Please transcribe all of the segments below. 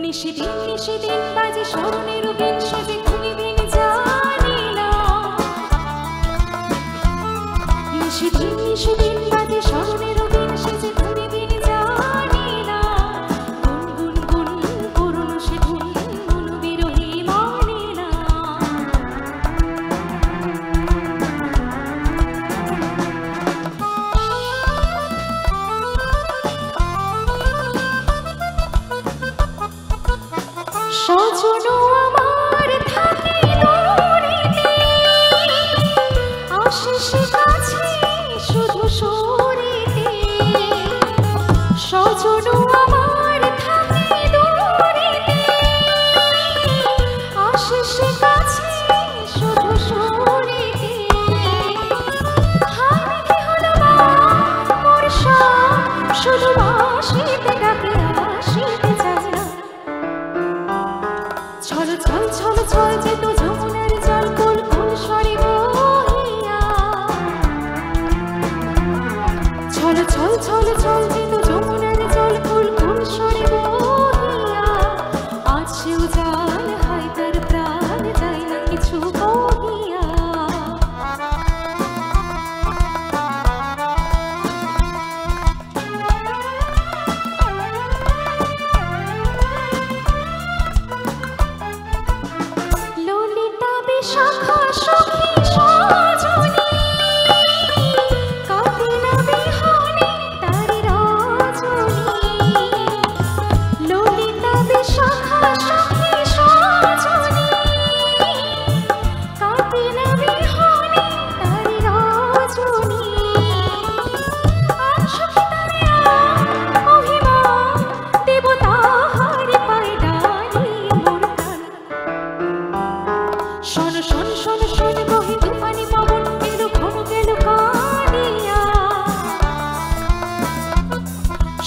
নিশিদিন নিশিদিন বাজে স্মরণের বিন সেজে ঘুমিদিন জানি না। নিশিদিন নিশিদিন বাজে স্মরণের বিন সেজে ঘুমিদিন জানি না। গুন গুন গুন করুণ সে ধুন মন বিরহী মানে না। সজন আমার থাকে দূরেতে, আসে সে কাছে শুধু সরেতে। সজন আমার থাকে দূরেতে, আসে সে কাছে শুধু সরেতে। হায় কি হলো মোর সব, শুধু বাঁশিতে ডাকে আসিতে চায় না। ছল ছল ছল ছল যেত যমুনার জল কুল কুল স্বরে বহিয়া। ছল ছল ছল ছল যেত যমুনার জল কুল কুল স্বরে বহিয়া। আজ সেও জাল হায় তার প্রাণ যায় না কিছু বহিয়া। শাখা সখী সজনী কাঁদে না বিহনে তারি রজনী। ললিতা বিশাখা সখী সজনী কাঁদে না বিহনে তারি রজনী। আর সখী তারে অভিমান দেব তাহারে পায়ে ডালিয়ে মোর প্রাণ। শোন শোন শোন শোন বহে তুফানি পবন এলো ঘন গেল কাঁদিয়া।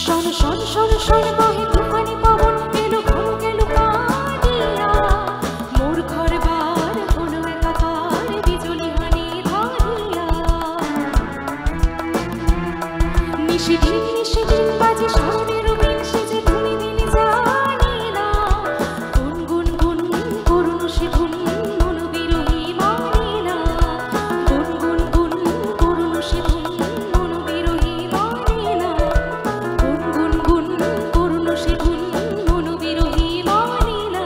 শোন শোন শোন শোন বহে তুফানি পবন এলো ঘন গেল কাঁদিয়া। মোর ঘর বার হলো একাকার বিজলি হানি ধরিয়া। নিশিদিন নিশিদিন বাজে স্মরণের বিন সেজে ঘুমিদিন জানি না। গুন গুন গুন করুণ সে ধুন মন বিরহী মানে না। গুন গুন গুন করুণ সে ধুন মন বিরহী মানে না। গুন গুন গুন করুণ সে ধুন মন বিরহী মানে না।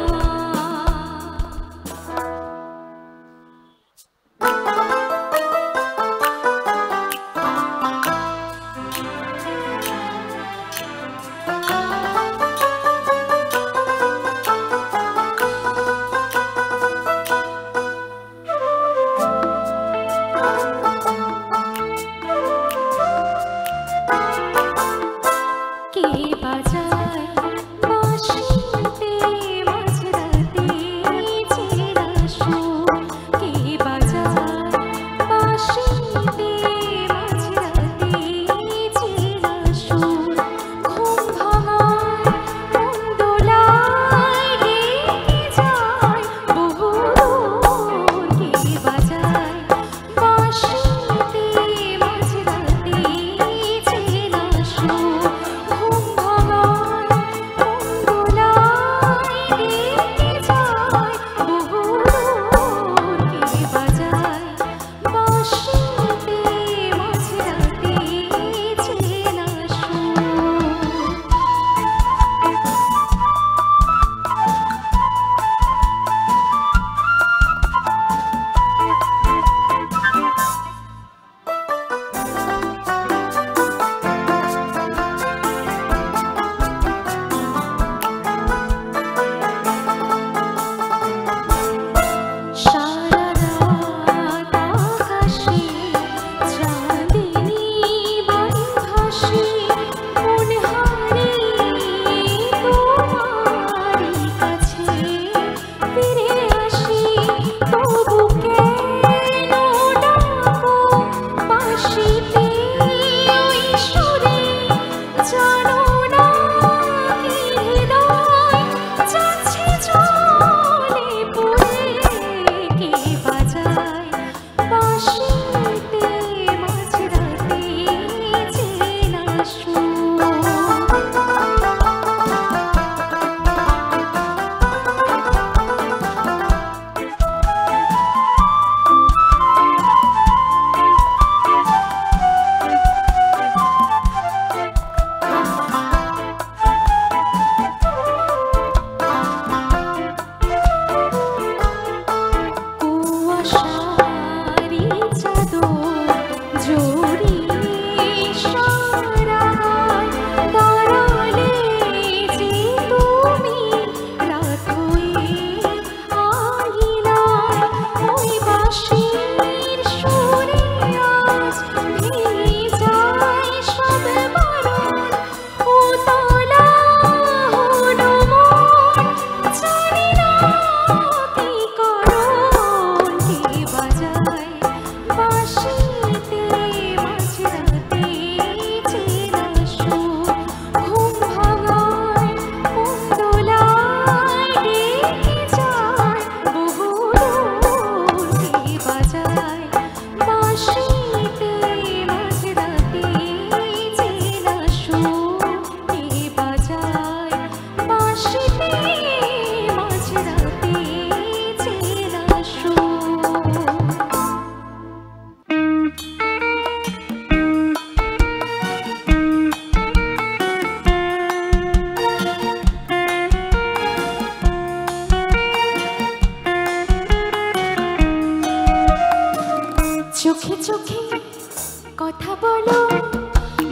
কথা বলো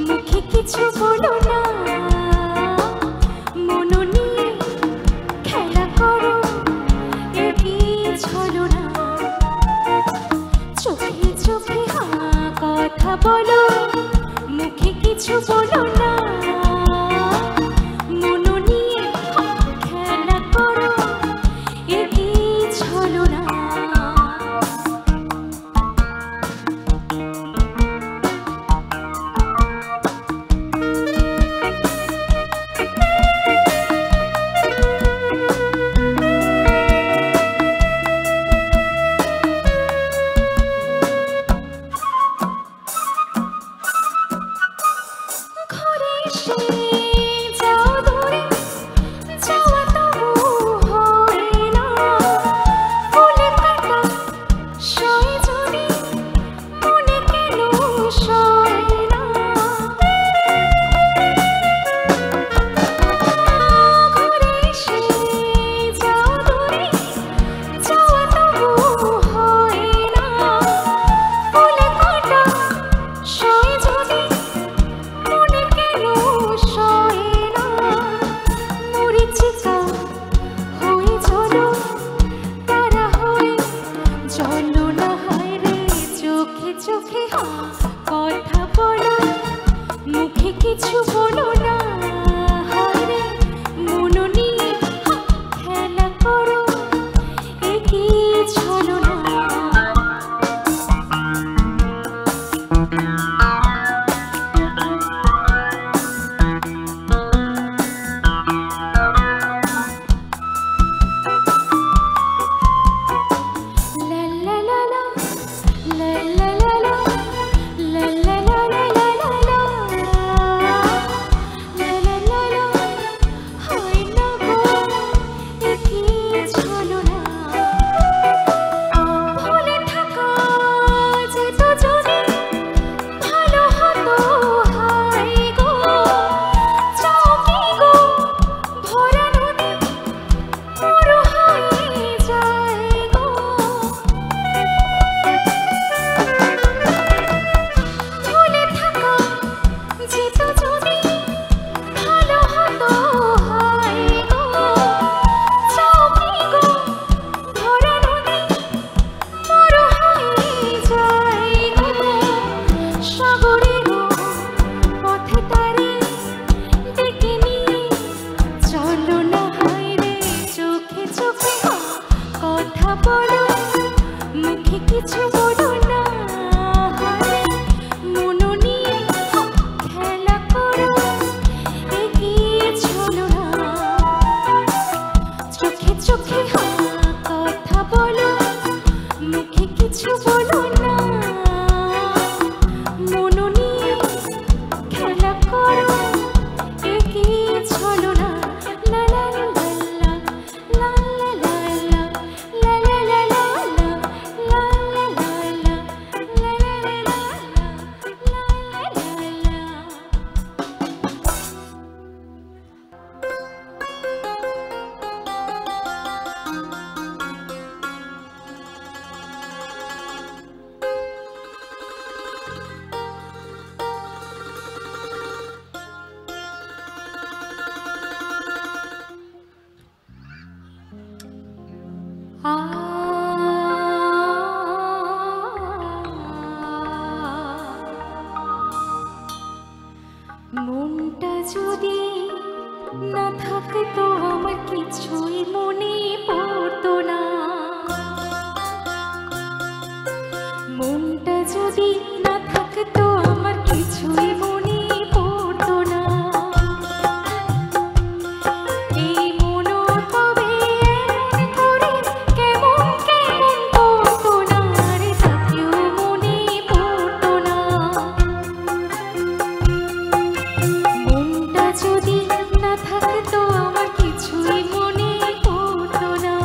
মুখে কিছু বলো না, মন নিয়ে খেলা করো এগিয়ে চলো না। চোখে চোখে কথা বলো মুখে কিছু বলো না, মন নিয়ে খেলা করো এগিয়ে চলো না। কথা বলো মুখে কিছু বলো না, হায়রে মন নিয়ে খেলা করো এগিয়ে চলো না। কথা বলো মুখে কিছু বলো না, মন নিয়ে খেলা করো এগিয়ে চলো না। চোখে চোখে কথা বলো মুখে কিছু বলো না, মন নিয়ে খেলা করো এগিয়ে চলো না। লা লা লা লা লা লা লা লা লা লা লা লা লা লা লা মনটা যদি না থাকতো আমার কিছুই মনে পড়তো না, মনটা যদি না থাকতো আমার কিছুই মনে পড়তো না। এই মন তবে এমন করে কেমন কেমন করতো না, রে তাকেও মনে পড়তো না। মনটা যদি না থাকতো আমার কিছুই মনে পড়তো না।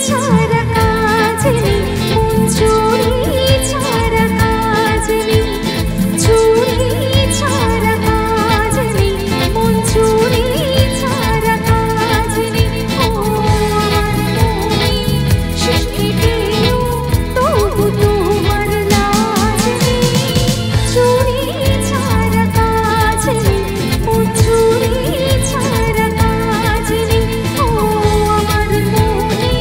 ছাড়া কাজ নেই, মন চুরি ছাড়া কাজ নেই, চুরি ছাড়া কাজ নেই, মন চুরি ছাড়া কাজ নেই। ও আমার মনে শিখিতেও তবু তোমার লাজ নেই, চুরি ছাড়া কাজ নেই, মন চুরি ছাড়া কাজ নেই। ও আমার মনে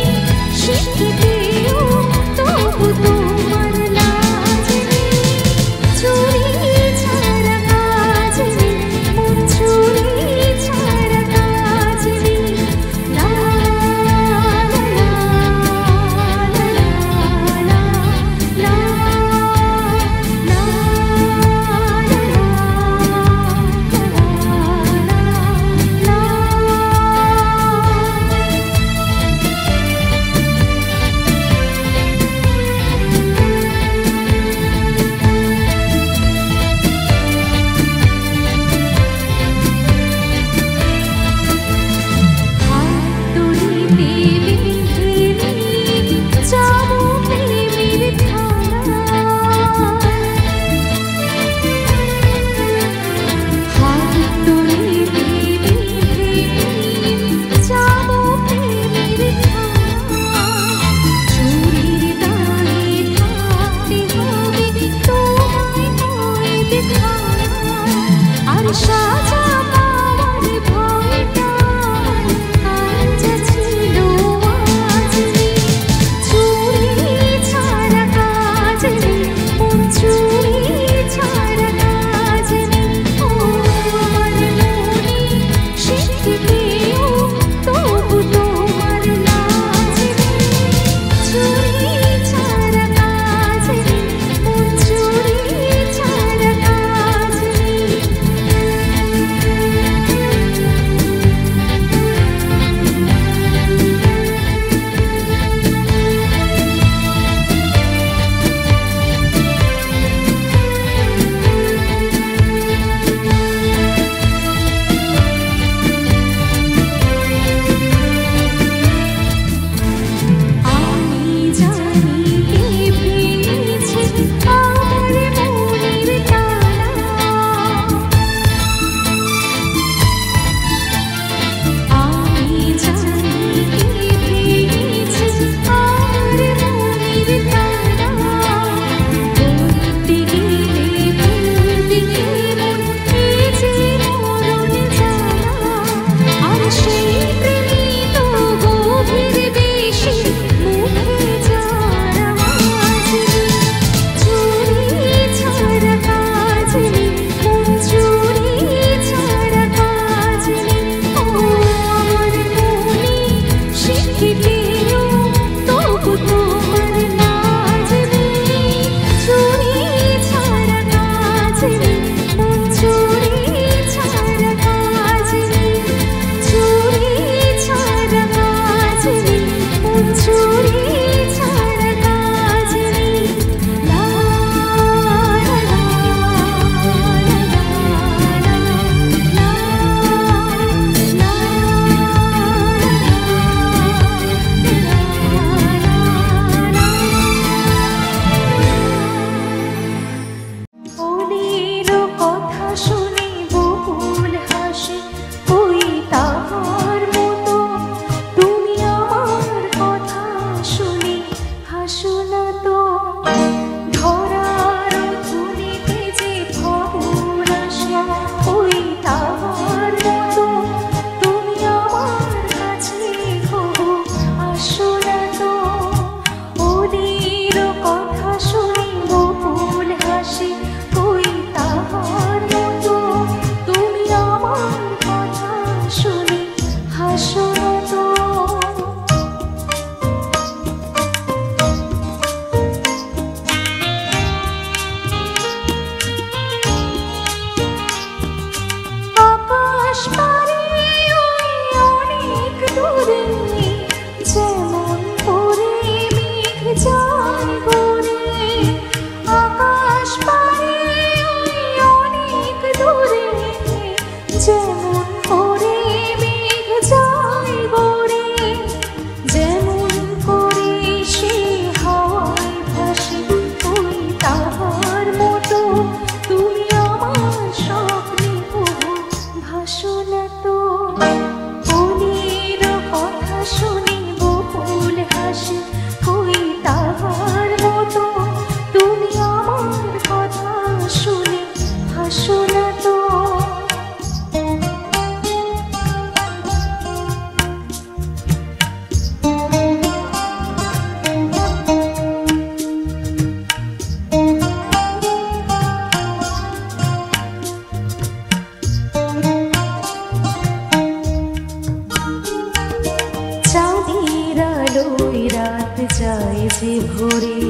আলোয় রাত যায় যে ভরে,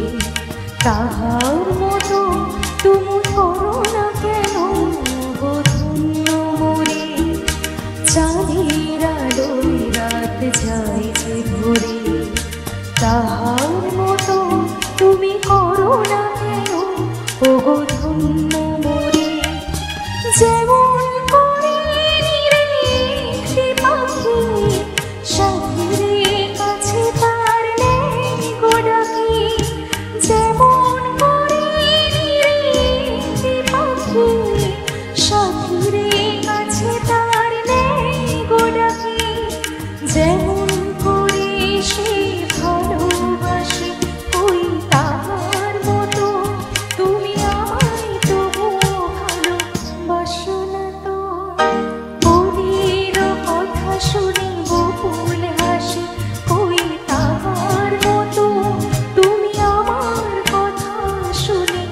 তাহার মতো তুমি করো না কেন গো ধন্য মোরে। চাঁদের আলোয় রাত যায় যে ভরে, তাহার মতো তুমি করো না কেন ও গো ধন্য মোরে। যেমন করে নিরেখে পাখি সাথীর কাছে তার নেই গো ডাকি, যেমন করে নিরেখে পাখি সাথীর কাছে তার নেই গো ডাকি, যেমন করে সে ভালোবাসে ওই তাহার মতো তুমি আমায় তবুও ভালোবাসো না তো। ওদের কথা শুনে বকুল হাসে ওই তাহার মতো তুমি আমার কথা শুনে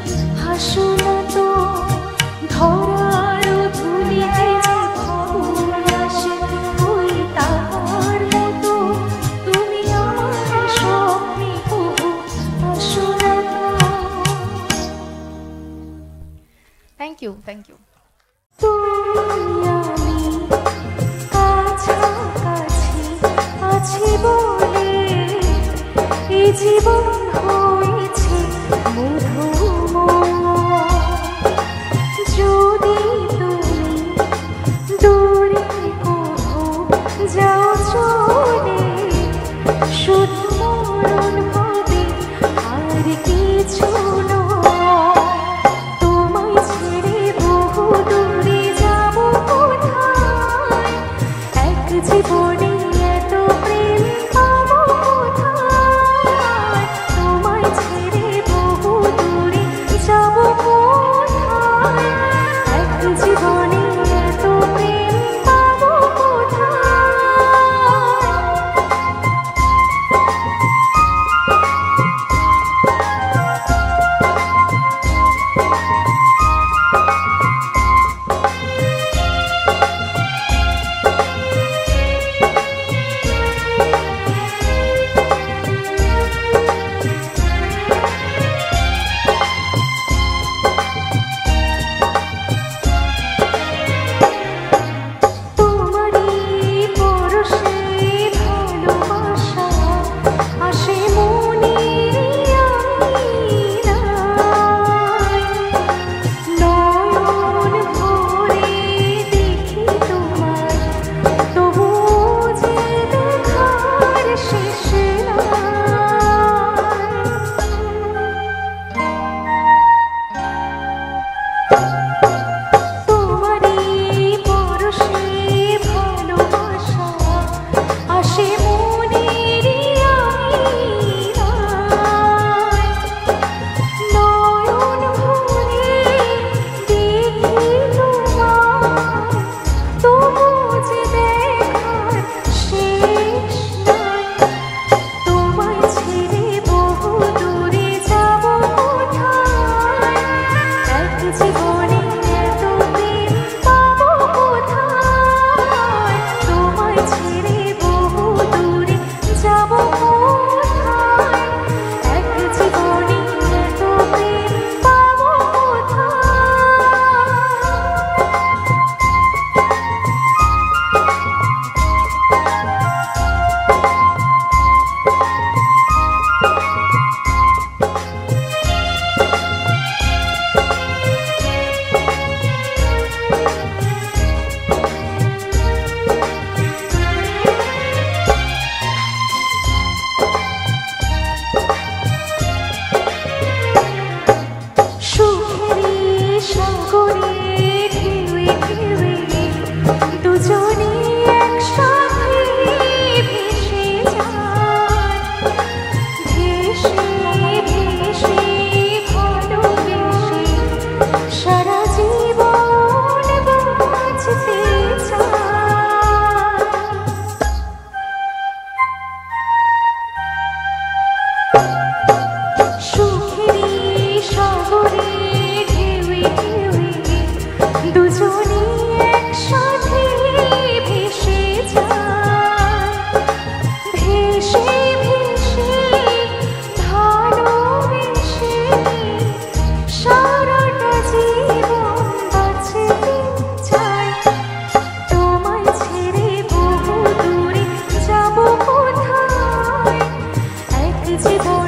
হাসো না তো। ধরার ধুলিতে যে ফাগুন আসে ওই তাহার মতো তুমি আমার স্বপ্নে কবু আসো না তো। Thank you, thank you. তুমি আমি কাছাকাছি আছি বলে এই জীবন হয়েছে মধুময়। যদি তুমি দূরে কোথাও যাও চলে, শুধু মরণ হবে আর কিছু নয়। তোমায় ছেড়ে বহু দূরে যাব কোথায়, এক জীবনে এত প্রেম পাবো কোথায়। তোমায় ছেড়ে বহু দূরে যাব কোথায়, এক জীবনে এত প্রেম পাবো কোথায়। তোমারই পরশে ভালোবাসা আসে মনের আঙিনায়। নয়ন ভরে দেখি তোমায়, তবুও যে দেখার শেষ নাই। তোমারই পরশে ভালোবাসা আসে মনের আঙিনায়। নয়ন ভরে দেখি তোমায়, তবুও যে দেখার শেষ নাই। তোমায় ছেড়ে বহু দূরে যাব কোথায়, এক জীবনে এত প্রেম পাবো কোথায়। তোমায় ছেড়ে বহু দূরে যাব কোথায়, এক জীবনে এত প্রেম পাবো সুখেরই সাগরে ঢেউয়ে ঢেউয়ে দুজনে একসাথে ভেসে যায়। ভেসে ভেসে ভালোবেসে সারা জীবন বাঁচতে চায়। সুখেরই সাগরে ঢেউয়ে ঢেউয়ে দুজনে একসাথে ভেসে যায়। ভেসে ভেসে খেলছে তারা